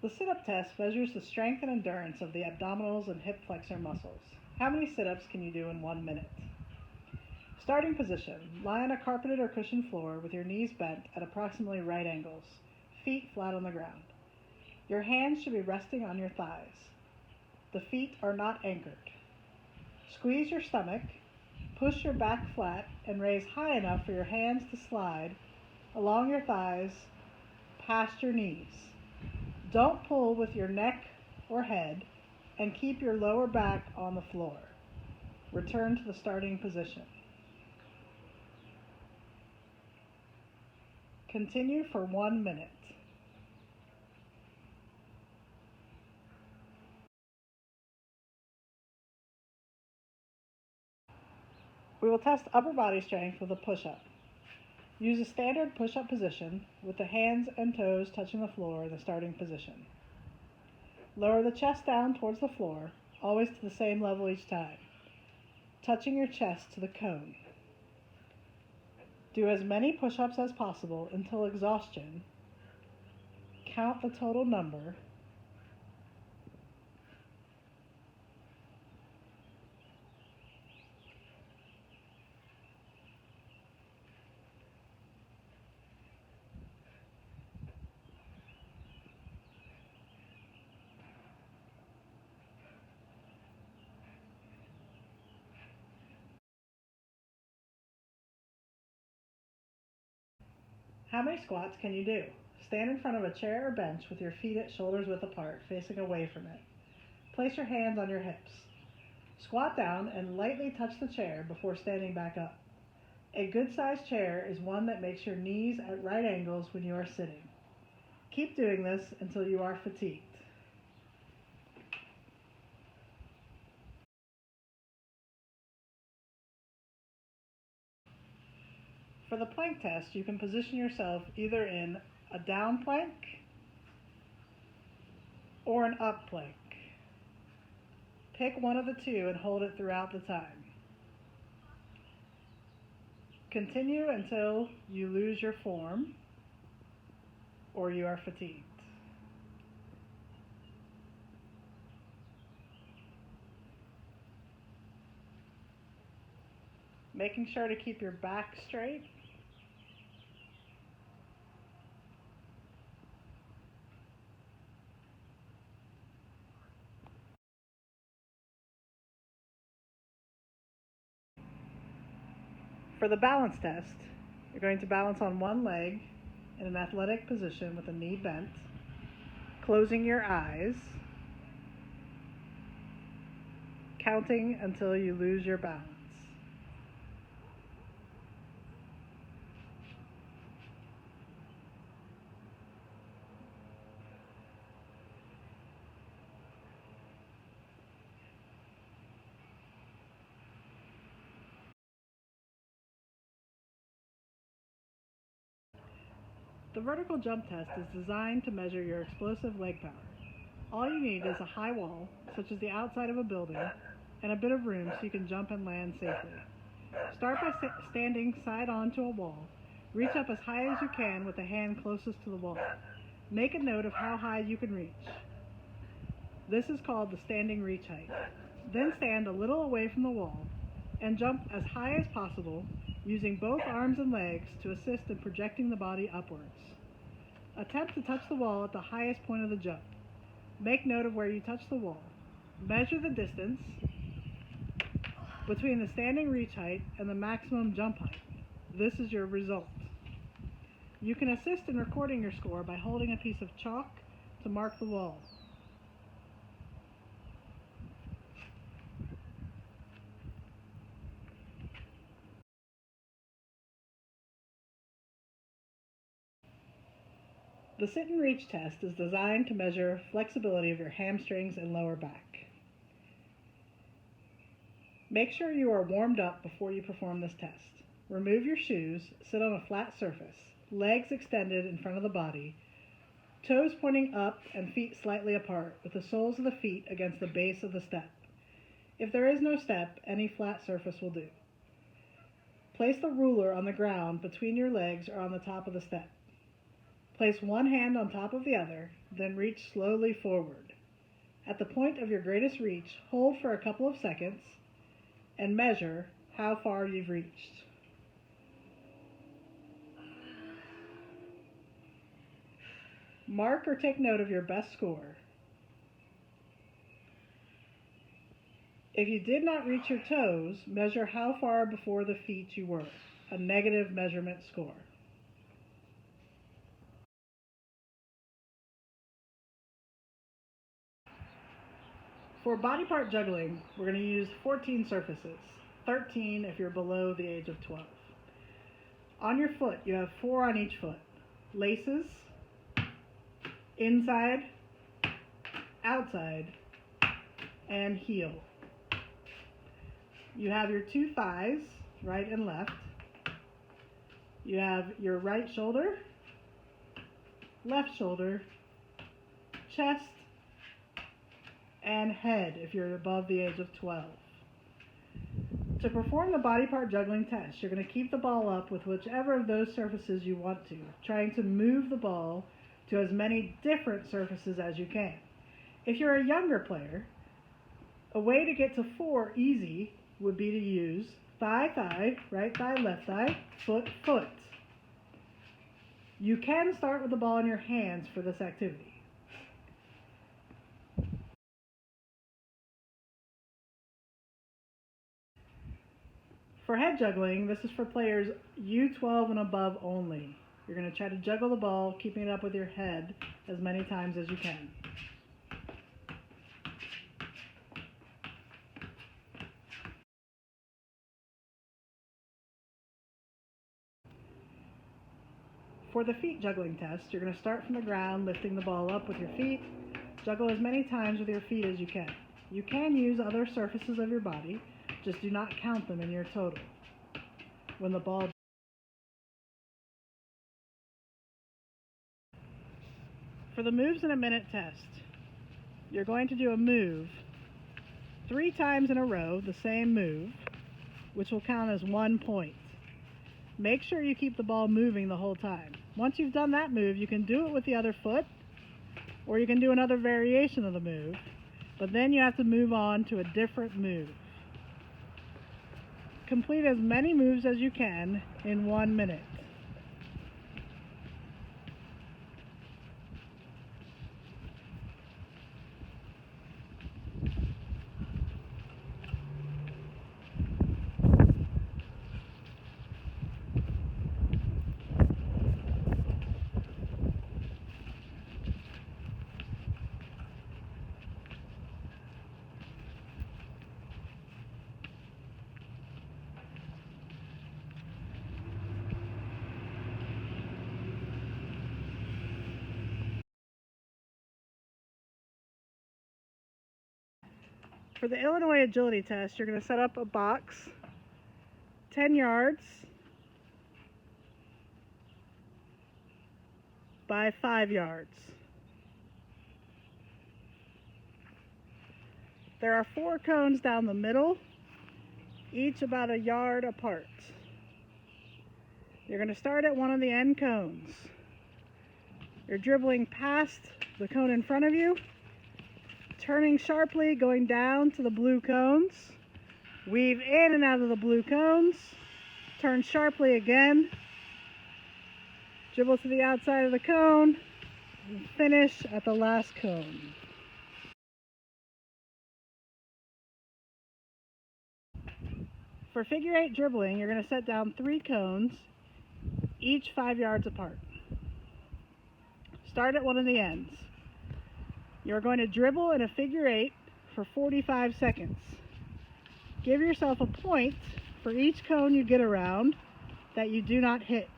The sit-up test measures the strength and endurance of the abdominals and hip flexor muscles. How many sit-ups can you do in 1 minute? Starting position. Lie on a carpeted or cushioned floor with your knees bent at approximately right angles, feet flat on the ground. Your hands should be resting on your thighs. The feet are not anchored. Squeeze your stomach, push your back flat, and raise high enough for your hands to slide along your thighs past your knees. Don't pull with your neck or head, and keep your lower back on the floor. Return to the starting position. Continue for 1 minute. We will test upper body strength with a push-up. Use a standard push-up position with the hands and toes touching the floor in the starting position. Lower the chest down towards the floor, always to the same level each time, touching your chest to the cone. Do as many push-ups as possible until exhaustion. Count the total number. How many squats can you do? Stand in front of a chair or bench with your feet at shoulders width apart, facing away from it. Place your hands on your hips. Squat down and lightly touch the chair before standing back up. A good-sized chair is one that makes your knees at right angles when you are sitting. Keep doing this until you are fatigued. For the plank test, you can position yourself either in a down plank or an up plank. Pick one of the two and hold it throughout the time. Continue until you lose your form or you are fatigued. Making sure to keep your back straight. For the balance test, you're going to balance on one leg in an athletic position with a knee bent, closing your eyes, counting until you lose your balance. The vertical jump test is designed to measure your explosive leg power. All you need is a high wall, such as the outside of a building, and a bit of room so you can jump and land safely. Start by standing side on to a wall. Reach up as high as you can with the hand closest to the wall. Make a note of how high you can reach. This is called the standing reach height. Then stand a little away from the wall and jump as high as possible, using both arms and legs to assist in projecting the body upwards. Attempt to touch the wall at the highest point of the jump. Make note of where you touch the wall. Measure the distance between the standing reach height and the maximum jump height. This is your result. You can assist in recording your score by holding a piece of chalk to mark the wall. The sit and reach test is designed to measure flexibility of your hamstrings and lower back. Make sure you are warmed up before you perform this test. Remove your shoes, sit on a flat surface, legs extended in front of the body, toes pointing up and feet slightly apart, with the soles of the feet against the base of the step. If there is no step, any flat surface will do. Place the ruler on the ground between your legs or on the top of the step. Place one hand on top of the other, then reach slowly forward. At the point of your greatest reach, hold for a couple of seconds and measure how far you've reached. Mark or take note of your best score. If you did not reach your toes, measure how far before the feet you were, a negative measurement score. For body part juggling, we're going to use 14 surfaces, 13 if you're below the age of 12. On your foot, you have 4 on each foot. Laces, inside, outside, and heel. You have your 2 thighs, right and left. You have your right shoulder, left shoulder, chest, and head if you're above the age of 12. To perform the body part juggling test, you're going to keep the ball up with whichever of those surfaces you want to, trying to move the ball to as many different surfaces as you can. If you're a younger player, a way to get to 4 easy would be to use thigh, thigh, right thigh, left thigh, foot, foot. You can start with the ball in your hands for this activity. For head juggling, this is for players U12 and above only. You're going to try to juggle the ball, keeping it up with your head as many times as you can. For the feet juggling test, you're going to start from the ground, lifting the ball up with your feet. Juggle as many times with your feet as you can. You can use other surfaces of your body, just do not count them in your total. When the ball For the moves in a minute test, you're going to do a move 3 times in a row, the same move, which will count as 1 point. Make sure you keep the ball moving the whole time. Once you've done that move, you can do it with the other foot, or you can do another variation of the move, but then you have to move on to a different move. Complete as many moves as you can in 1 minute. For the Illinois agility test, you're going to set up a box 10 yards by 5 yards. There are 4 cones down the middle, each about a yard apart. You're going to start at one of the end cones. You're dribbling past the cone in front of you, turning sharply, going down to the blue cones, weave in and out of the blue cones, turn sharply again, dribble to the outside of the cone, and finish at the last cone. For figure 8 dribbling, you're going to set down 3 cones, each 5 yards apart. Start at one of the ends. You're going to dribble in a figure 8 for 45 seconds. Give yourself a point for each cone you get around that you do not hit.